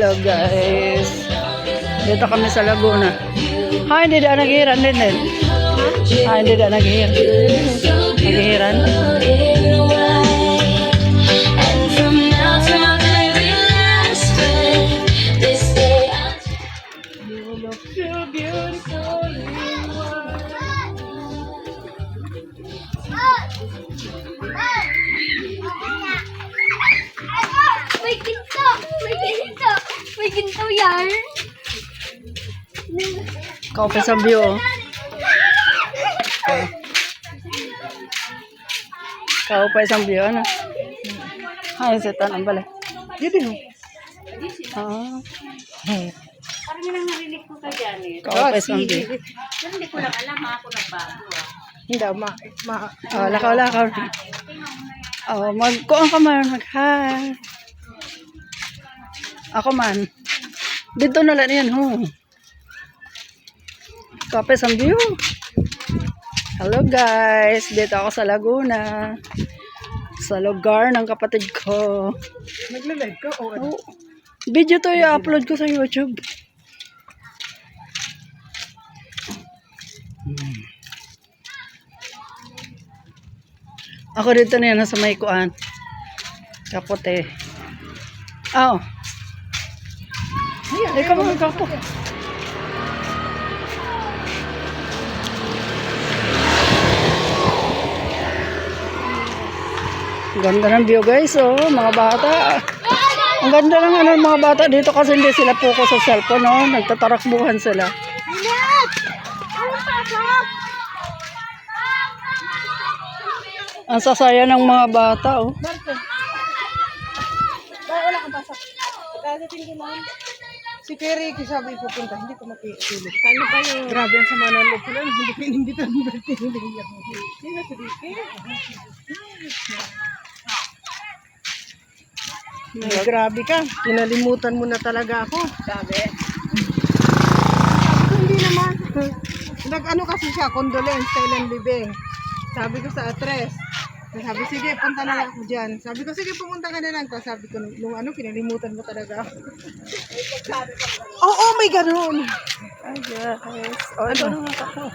Hello guys. Dito kami sa Laguna. Hindi da naghihiran din. Hindi da naghihiran. Naghihiran. You look so beautiful. May ginto! May ginto! May ginto yan! Kape sa view. Kape sa view. Ano? Setan ang bala. Dito mo. Parang nang narinig ko ka dyan eh. Kape sa view. Pero hindi ko lang alam ha, ako nagbago ah. Hindi, Lakaw. Magkuang ka man. Mag-hi. Ako man. Dito na lang yan, Kape sa view. Hello guys. Dito ako sa Laguna. Sa lugar ng kapatid ko. nagla-live ka o ano? Video to i-upload ko sa YouTube. Ako dito na yan, nasa may kuan. Kapote. Ikaw mga kapo. Ganda ng view guys, mga bata. Ang ganda ng mga bata dito kasi hindi sila focus sa cellphone, nagtatarakbuhan sila. Ang sasaya ng mga bata, Marco. Wala kang pasok. Pagkagating ko naman. Si Kerry, sabi pupunta, hindi ko makikilig. Kano pa yung... Grabe ang sama ng loob ko lang. Hindi ko inimbitan ng birthday. Hindi na si Ricky. Grabe ka. Kinalimutan mo na talaga ako. Sabi ko, hindi naman. Nag-ano kasi siya, condolence, kailan bibing. Sabi ko sa address. Sabi, sige, punta na lang ako dyan. Sabi ko, sige, pumunta ka na lang. Tapos sabi ko, nung kinalimutan mo talaga. Oo, may ganun. Ay, guys. Ito na nga ako.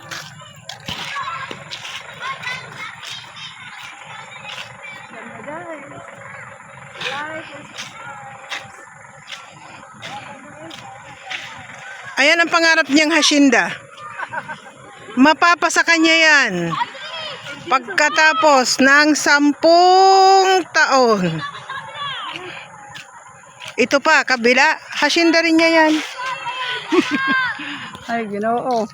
Ayan ang pangarap niyang hasyenda. Mapapasa kanya yan. Pagkatapos ng 10 taon. Ito pa, kabila. Hasyenda rin niya yan. Ay, Ginoo.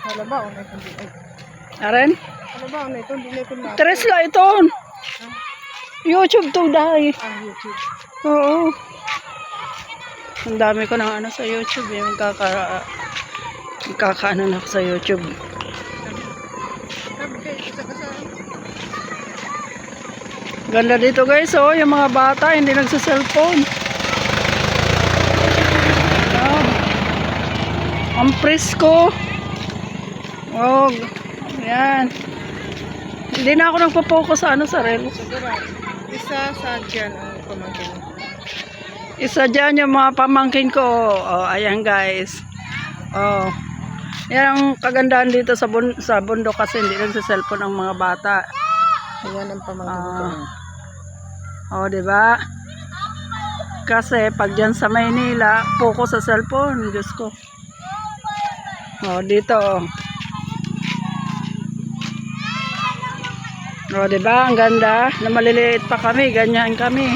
Hala ba, unay kong dinay. Aren? Hala ba, unay kong dinay kong lahat. Tres la ito. YouTube to dahil. YouTube. Oo. Ang dami ko ng sa YouTube. Yung kakaano na ako sa YouTube. Sabi kayo, isa ka sa... Ganda dito guys, yung mga bata hindi nagsa-cellphone. Ang presko. Yan. Hindi na ako nagpo-focus sa sa relo. Isa sa dyan ang pamangkin. Isa dyan yung mga pamangkin ko. Ayan guys. Yan ang kagandahan dito sa bundok kasi hindi nagsa-cellphone ang mga bata. Ayan ang pamangkin ko. Diba? Kasi pag dyan sa Maynila, focus sa cellphone. Diyos ko. Dito. Diba? Ang ganda. Na maliliit pa kami. Ganyan kami.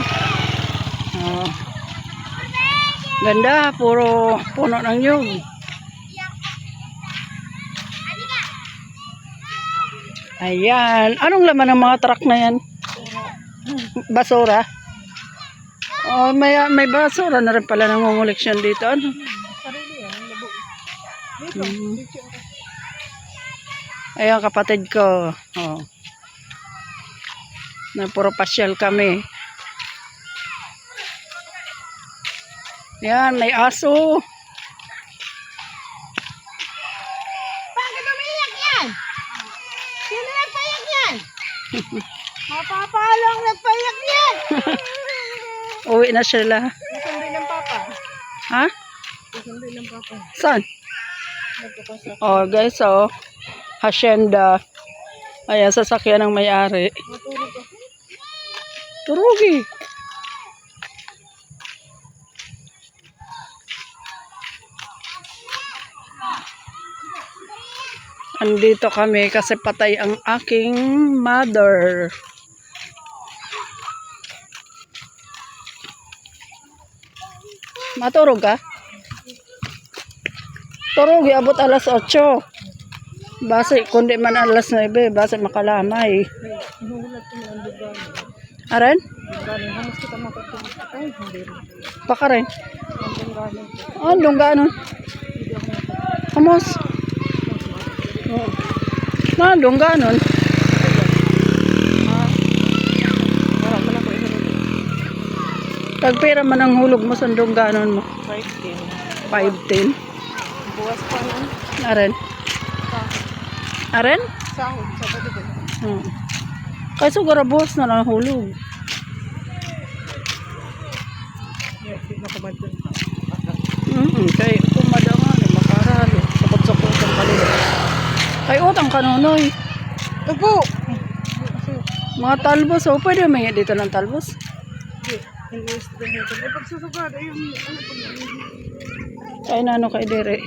Ganda. Puro puno ng nyug. Ayan. Anong laman ng mga truck na yan? Basura? May basura na rin pala nangunguleksyon dito. Ano? Sarili yan, labo. Dito, Ayan kapatid ko. Na puro pasyal kami. Yan, may aso. Bakit umiyak yan? Sino nagpayak yan? Mapapalong nagpayak yan! Uwi na sila. Nasundi ng papa. Ha? Nasundi ng papa. Saan? Nagpapasak. Oh, guys, oh. Hacienda. Ayan, sasakyan ng may-ari. Matulog ako. Turugi. Andito kami kasi patay ang aking mother. Matulog ka? Turog, abot alas 8. Base, kundi man alas 9, base makalamay. Inuulat ko ng lugar. Aren? Galing, hamas kita makatulog. Ay, hindi rin. Baka rin. Ang galing. Oh, lungganon. Amos. Oh. Na, lungganon. Wala ko na ko isa rin. Tagpira man ang hulog mo sa lungganon mo. 5 5-10. Buwas pa nun. Aren? Aren? Sahod sa badagay. Hmm. Kaya siguro buwas na lang hulog. Hindi na kumadun. Kaya kumada nga, makaralo. Sakot-sakot ang kalila. Kaya utang kanunoy. Tupo! Mga talbos, oh, pwede may dito ng talbos. Hindi. Pagsusugad, ayun. Ano po? Kaya na ano kay dire.